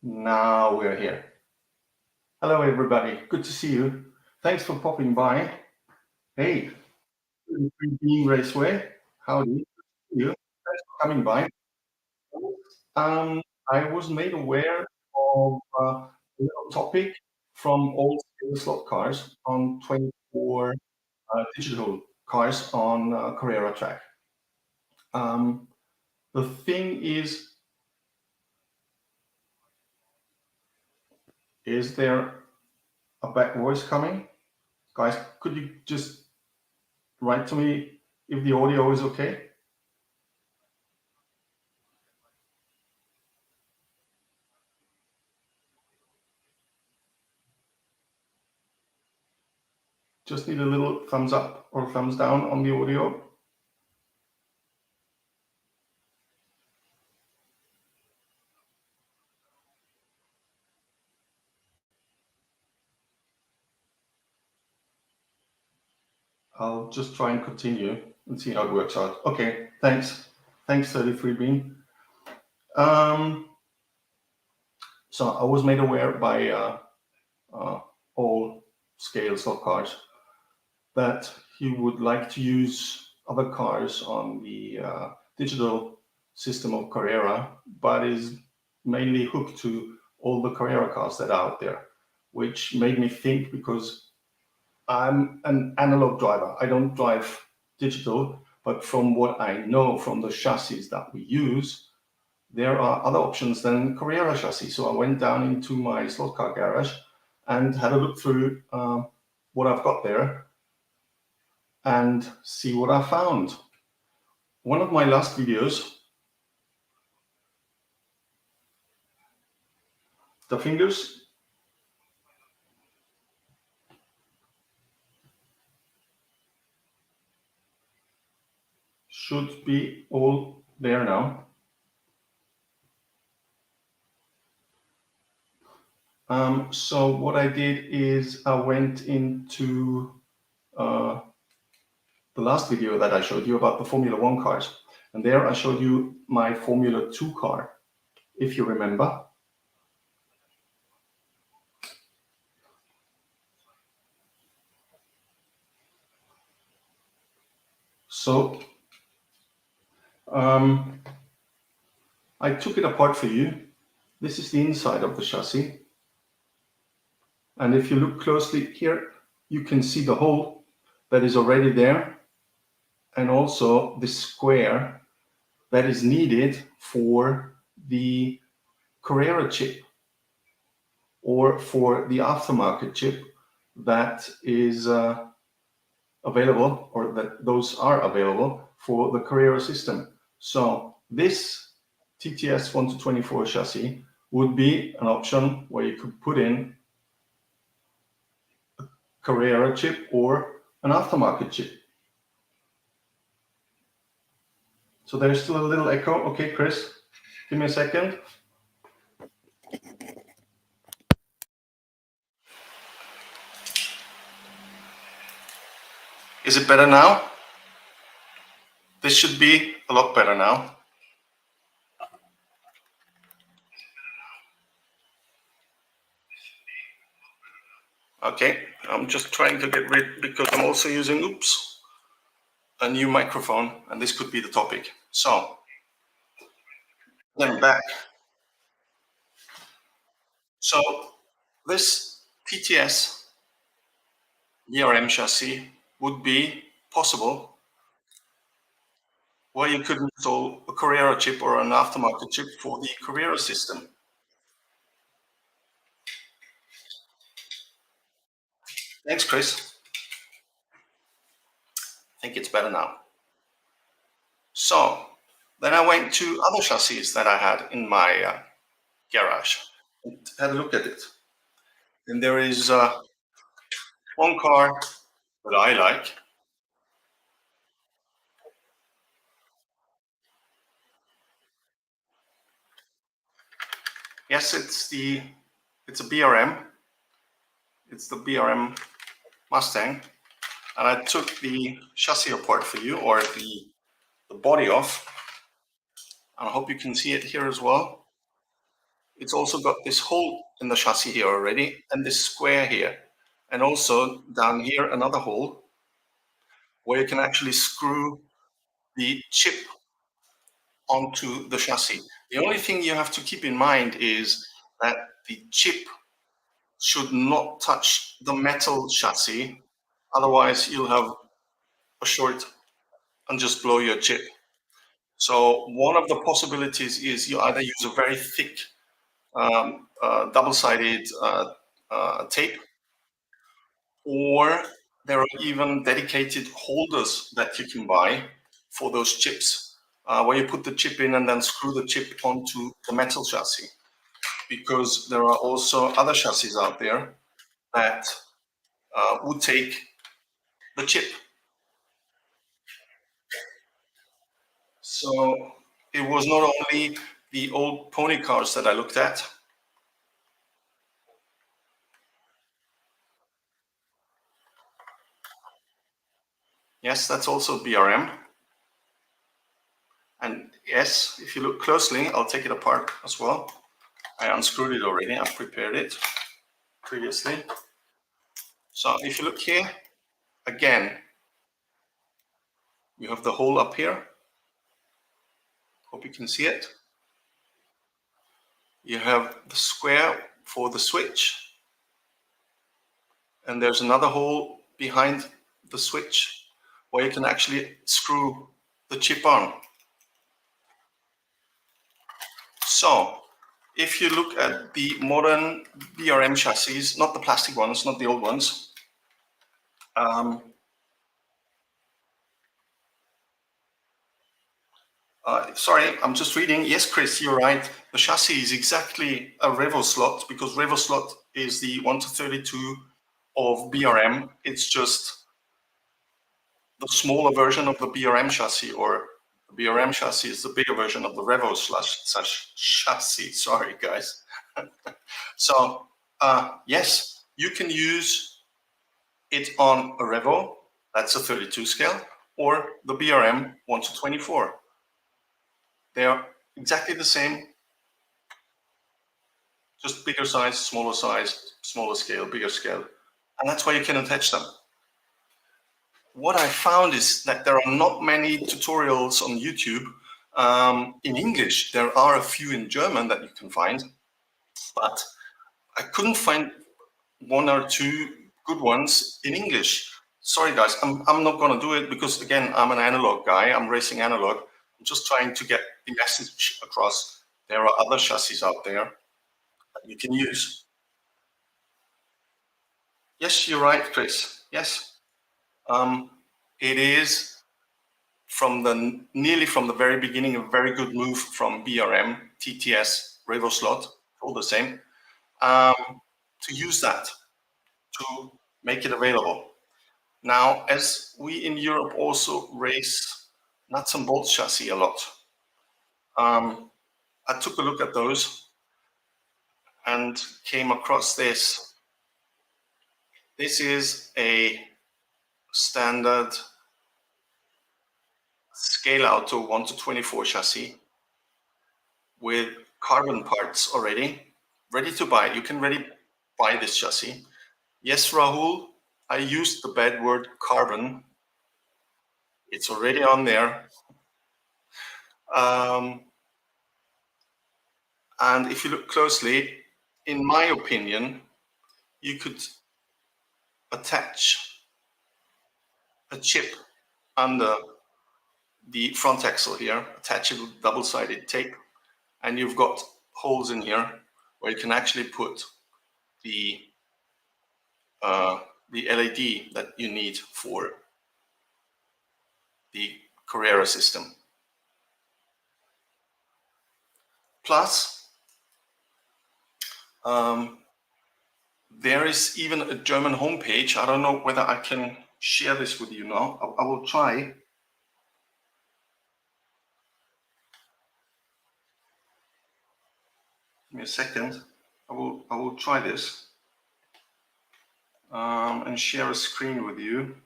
Now we're here. Hello, everybody. Good to see you. Thanks for popping by. Hey, Beam Raceway. Howdy. Good to see you. Thanks for coming by. Um, I was made aware of a little topic from old slot cars on 24 digital cars on Carrera track. The thing is there a back voice coming? Guys, could you just write to me if the audio is okay? Just need a little thumbs up or thumbs down on the audio. I'll just try and continue and see how it works out. Okay, thanks. Thanks, 33 Bean. So I was made aware by all scale slot cars that he would like to use other cars on the digital system of Carrera, but is mainly hooked to all the Carrera cars that are out there, which made me think, because I'm an analog driver. I don't drive digital, but from what I know from the chassis that we use, there are other options than Carrera chassis. So I went down into my Slotcar garage and had a look through what I've got there and see what I found. One of my last videos, the fingers, should be all there now. So what I did is I went into the last video that I showed you about the Formula 1 cars. And there I showed you my Formula 2 car, if you remember. So I took it apart for you. This is the inside of the chassis. And if you look closely here, you can see the hole that is already there, and also the square that is needed for the Carrera chip or for the aftermarket chip that is available, or that those are available for the Carrera system. So this TTS 1-24 chassis would be an option where you could put in a Carrera chip or an aftermarket chip. So there's still a little echo. Okay, Chris, give me a second. Is it better now? This should be a lot better now. Okay, I'm just trying to get rid, because I'm also using, a new microphone, and this could be the topic. So, then back. So, this TTS BRM chassis would be possible where you could install a Carrera chip or an aftermarket chip for the Carrera system. Thanks, Chris. I think it's better now. So, then I went to other chassis that I had in my garage and had a look at it. And there is one car that I like. Yes, it's a BRM. It's the BMS Mustang. And I took the chassis apart for you, or the body off. And I hope you can see it here as well. it's also got this hole in the chassis here already, and this square here, and also down here another hole where you can actually screw the chip onto the chassis. The only thing you have to keep in mind is that the chip should not touch the metal chassis, otherwise you'll have a short and just blow your chip. So one of the possibilities is you either use a very thick double-sided tape, or there are even dedicated holders that you can buy for those chips, where you put the chip in and then screw the chip onto the metal chassis. Because there are also other chassis out there that would take the chip. So it was not only the old pony cars that I looked at. Yes, that's also BRM. And yes, if you look closely, I'll take it apart as well. I unscrewed it already, I've prepared it previously. So if you look here, again, you have the hole up here. Hope you can see it. You have the square for the switch. And there's another hole behind the switch where you can actually screw the chip on. So if you look at the modern BRM chassis, not the plastic ones, not the old ones, sorry, I'm just reading. Yes, Chris, you're right. The chassis is exactly a River Slot, because River Slot is the 1:32 of BRM. It's just the smaller version of the BRM chassis, or the BRM chassis is the bigger version of the Revo chassis. Sorry, guys. So, yes, you can use it on a Revo, that's a 32 scale, or the BRM 1:24. They are exactly the same, just bigger size, smaller scale, bigger scale. And that's why you can attach them. What I found is that there are not many tutorials on YouTube in English. There are a few in German that you can find, but I couldn't find one or two good ones in English. Sorry, guys, I'm not going to do it because, again, I'm an analog guy. I'm racing analog. I'm just trying to get the message across. There are other chassis out there that you can use. Yes, you're right, Chris. Yes. It is nearly from the very beginning a very good move from BRM, TTS, River Slot, all the same, to use that, to make it available. Now, as we in Europe also race nuts and bolts chassis a lot, I took a look at those and came across this. This is a standard scale auto 1:24 chassis with carbon parts already, ready to buy. You can ready buy this chassis. Yes, Rahul, I used the bad word carbon. It's already on there. And if you look closely, in my opinion, you could attach a chip under the front axle here, attach it with double-sided tape, and you've got holes in here where you can actually put the LED that you need for the Carrera system. Plus, there is even a German homepage. I don't know whether I can share this with you now. I will try. Give me a second. I will try this and share a screen with you.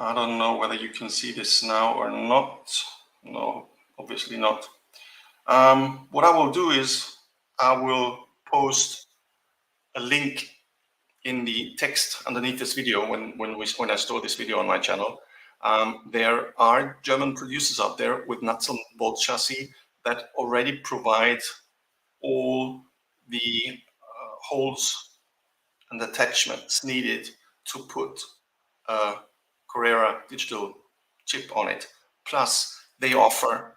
I don't know whether you can see this now or not. No, obviously not. What I will do is I will post a link in the text underneath this video when I store this video on my channel. There are German producers out there with nuts and bolt chassis that already provide all the holes and attachments needed to put a Carrera digital chip on it. Plus, they offer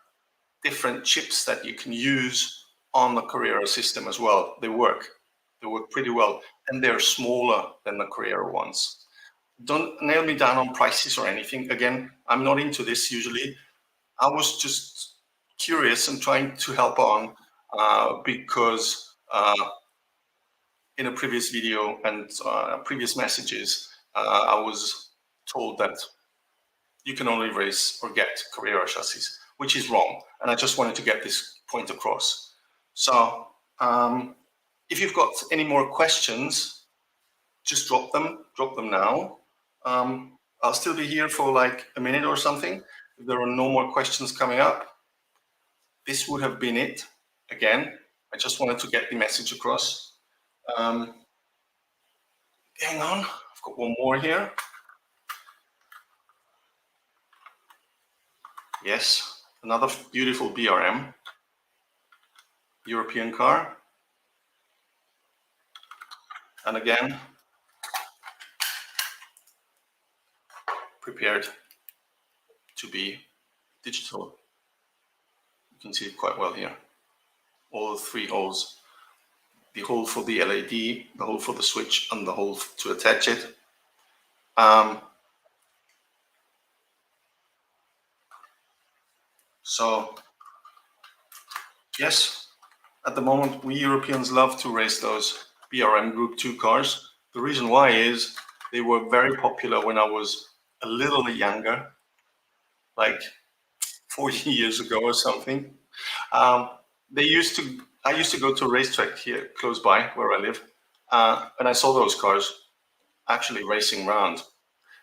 different chips that you can use on the Carrera system as well. They work pretty well, and they're smaller than the Carrera ones. Don't nail me down on prices or anything. Again, I'm not into this usually. I was just curious and trying to help on because in a previous video and previous messages, I was told that you can only race or get Carrera chassis, which is wrong. And I just wanted to get this point across. So if you've got any more questions, just drop them now. I'll still be here for like a minute or something. If there are no more questions coming up, this would have been it. Again, I just wanted to get the message across. Hang on, I've got one more here. Yes, another beautiful BRM, European car. And again, prepared to be digital. You can see it quite well here. All three holes. The hole for the LED, the hole for the switch, and the hole to attach it. So, yes, at the moment, we Europeans love to race those BRM Group 2 cars. The reason why is they were very popular when I was a little bit younger, like 40 years ago or something. I used to go to a racetrack here close by where I live, and I saw those cars actually racing around.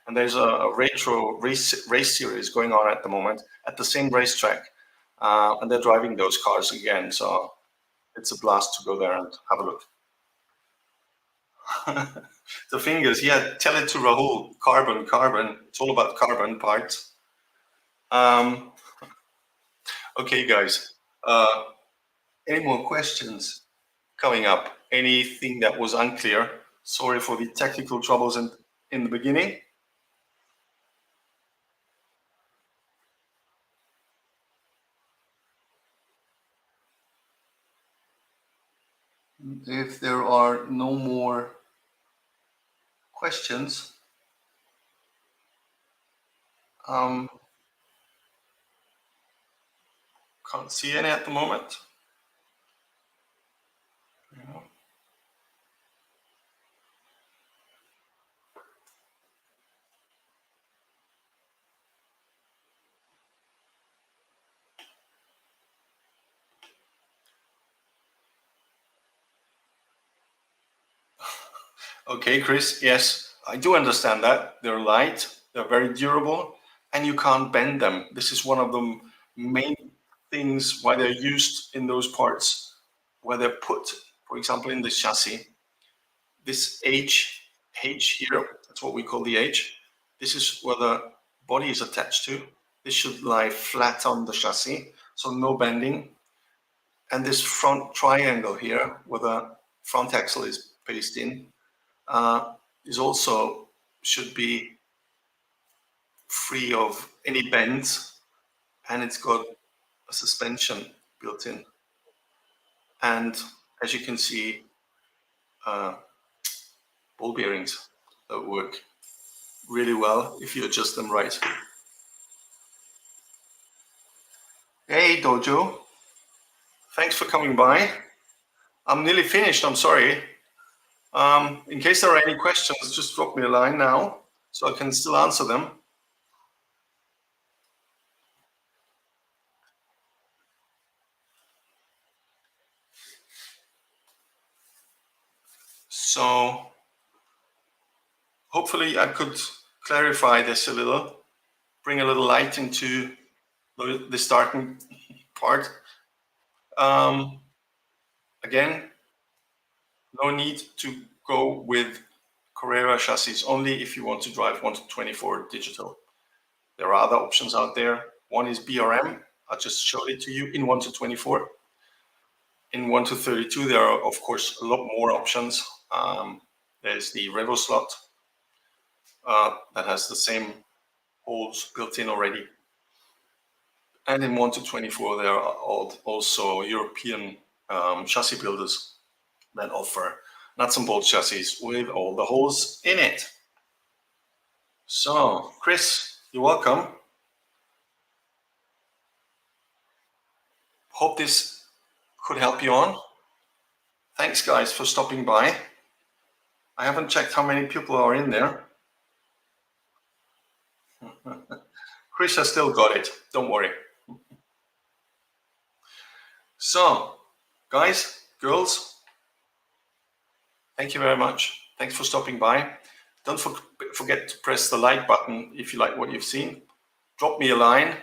And there's a retro race series going on at the moment at the same racetrack, and they're driving those cars again. So it's a blast to go there and have a look. The fingers, yeah, tell it to Rahul. Carbon. It's all about carbon parts. Okay, guys. Any more questions coming up? Anything that was unclear? Sorry for the technical troubles in the beginning. If there are no more questions, can't see any at the moment. Yeah. Okay, Chris, yes, I do understand that. They're light, they're very durable, and you can't bend them. This is one of the main things why they're used in those parts, where they're put, for example, in the chassis. This H here, that's what we call the H. This is where the body is attached to. This should lie flat on the chassis, so no bending. And this front triangle here, where the front axle is placed in, is also should be free of any bends, and it's got a suspension built in. And as you can see, ball bearings that work really well if you adjust them right. Hey Dojo, thanks for coming by. I'm nearly finished, I'm sorry. In case there are any questions, just drop me a line now so I can still answer them. So hopefully I could clarify this a little. bring a little light into the starting part. Again, no need to go with Carrera Chassis only if you want to drive 1 to 24 digital. There are other options out there. One is BRM. I just showed it to you in 1 to 24. In 1 to 32, there are, of course, a lot more options. There's the River Slot that has the same holes built in already. And in 1 to 24, there are also European chassis builders that offer nuts and bolt chassis with all the holes in it. So, Chris, you're welcome. Hope this could help you on. Thanks, guys, for stopping by. I haven't checked how many people are in there. Chris has still got it. Don't worry. So, guys, girls, thank you very much. Thanks for stopping by. Don't forget to press the like button if you like what you've seen. Drop me a line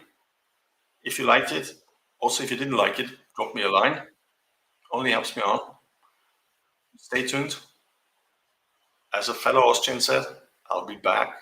if you liked it. Also, if you didn't like it, drop me a line. Only helps me out. Stay tuned. As a fellow Austrian said, I'll be back.